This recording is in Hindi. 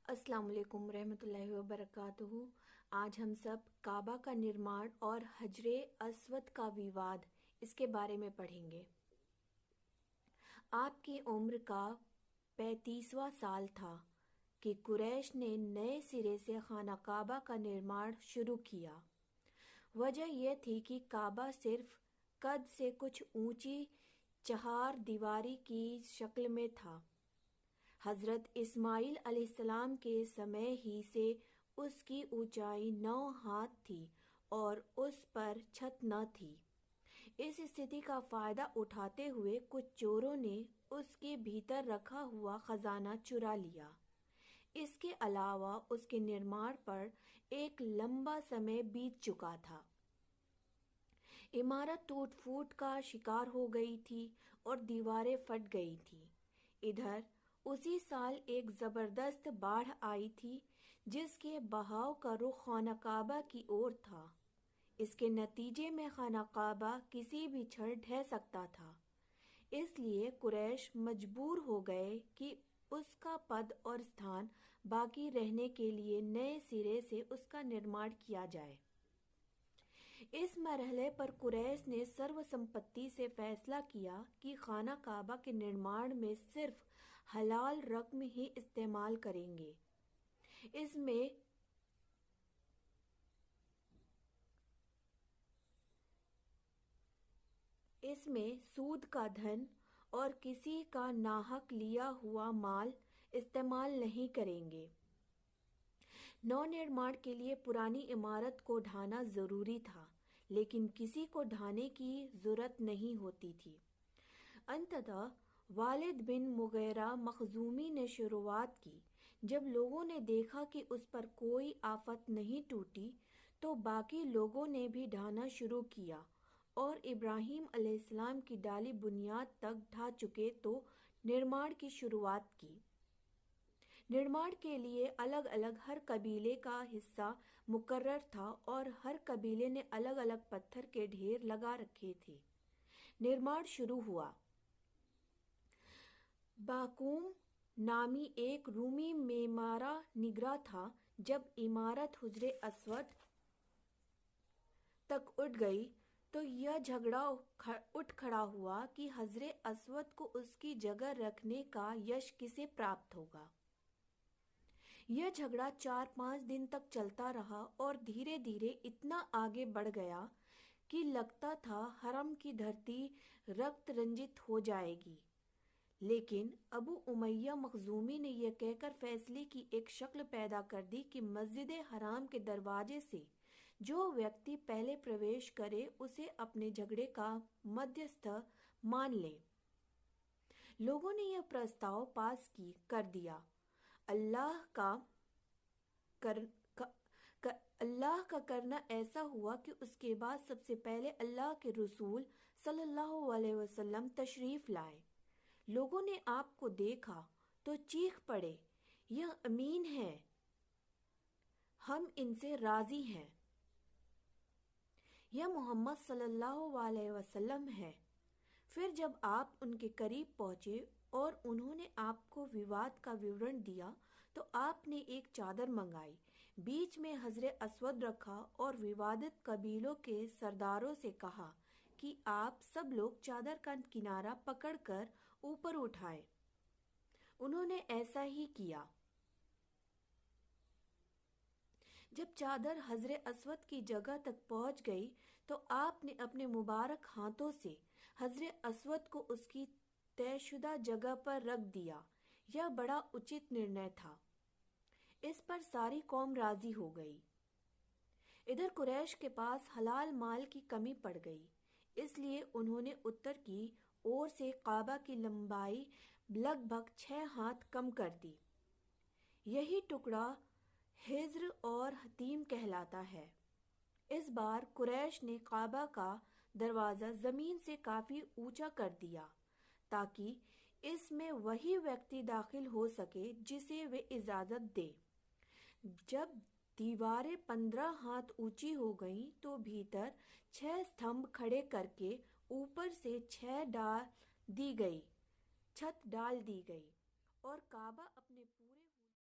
अस्सलाम वालेकुम रहमतुल्लाहि व बरकातुहू। आज हम सब काबा का निर्माण और हजरे अस्वद का विवाद इसके बारे में पढ़ेंगे। आपकी उम्र का 35वां साल था कि कुरैश ने नए सिरे से खाना काबा का निर्माण शुरू किया। वजह यह थी कि काबा सिर्फ कद से कुछ ऊंची चहार दीवारी की शक्ल में था। हजरत इस्माइल अलैहिस्सलाम के समय ही से उसकी ऊंचाई 9 हाथ थी और उस पर छत न थी। इस स्थिति का फायदा उठाते हुए कुछ चोरों ने उसके भीतर रखा हुआ खजाना चुरा लिया। इसके अलावा उसके निर्माण पर एक लंबा समय बीत चुका था। इमारत टूट फूट का शिकार हो गई थी और दीवारें फट गई थी। इधर उसी साल एक जबरदस्त बाढ़ आई थी जिसके बहाव का रुख खाना काबा की ओर था। इसके नतीजे में खाना काबा किसी भी क्षण ढह सकता था। इसलिए कुरैश मजबूर हो गए कि उसका पद और स्थान बाकी रहने के लिए नए सिरे से उसका निर्माण किया जाए। इस मरहले पर कुरैश ने सर्व संपत्ति से फैसला किया कि खाना काबा के निर्माण में सिर्फ हलाल रकम ही इस्तेमाल करेंगे। इसमें सूद का धन और किसी का नाहक लिया हुआ माल इस्तेमाल नहीं करेंगे। नवनिर्माण के लिए पुरानी इमारत को ढाना जरूरी था, लेकिन किसी को ढाने की जरूरत नहीं होती थी। अंततः वालिद बिन मुगीरा मखजूमी ने शुरुआत की। जब लोगों ने देखा कि उस पर कोई आफत नहीं टूटी, तो बाकी लोगों ने भी ढाना शुरू किया और इब्राहिम अलैहिस्सलाम की डाली बुनियाद तक ढा चुके तो निर्माण की शुरुआत की। निर्माण के लिए अलग अलग हर कबीले का हिस्सा मुकर्रर था और हर कबीले ने अलग अलग पत्थर के ढेर लगा रखे थे। निर्माण शुरू हुआ। बाकूम नामी एक रूमी मेमारा निगरा था। जब इमारत हुजरे अस्वद तक उठ गई तो यह झगड़ा उठ खड़ा हुआ कि हजरे अस्वद को उसकी जगह रखने का यश किसे प्राप्त होगा। यह झगड़ा 4-5 दिन तक चलता रहा और धीरे धीरे इतना आगे बढ़ गया कि लगता था हरम की धरती रक्त रंजित हो जाएगी। लेकिन अबू उमैया मखजूमी ने यह कहकर फैसले की एक शक्ल पैदा कर दी कि मस्जिद हराम के दरवाजे से जो व्यक्ति पहले प्रवेश करे उसे अपने झगड़े का मध्यस्थ मान ले। लोगों ने यह प्रस्ताव पास कर दिया। अल्लाह का करना ऐसा हुआ कि उसके बाद सबसे पहले अल्लाह के रसूल सल्लल्लाहु अलैहि वसल्लम तशरीफ लाए। लोगों ने आपको देखा तो चीख पड़े, यह अमीन है, हम इनसे राजी हैं। यह मोहम्मद सल्लल्लाहु अलैहि वसल्लम है। फिर जब आप उनके करीब पहुंचे और उन्होंने आपको विवाद का विवरण दिया तो आपने एक चादर मंगाई, बीच में हजरे अस्वद रखा और विवादित कबीलों के सरदारों से कहा कि आप सब लोग चादर का किनारा पकड़कर ऊपर उठाएं। उन्होंने ऐसा ही किया। जब चादर हजरे अस्वद की जगह तक पहुंच गई तो आपने अपने मुबारक हाथों से हजरे अस्वद को उसकी तयशुदा जगह पर रख दिया। यह बड़ा उचित निर्णय था। इस पर सारी कौम राजी हो गई। इधर कुरैश के पास हलाल माल की कमी पड़ गई, इसलिए उन्होंने उत्तर की ओर से काबा की लंबाई लगभग 6 हाथ कम कर दी। यही टुकड़ा हिज्र और हतीम कहलाता है। इस बार कुरैश ने काबा का दरवाजा जमीन से काफी ऊंचा कर दिया ताकि इसमें वही व्यक्ति दाखिल हो सके जिसे वे इजाजत दे। जब दीवारें 15 हाथ ऊंची हो गईं तो भीतर 6 स्तंभ खड़े करके ऊपर से छत डाल दी गई और काबा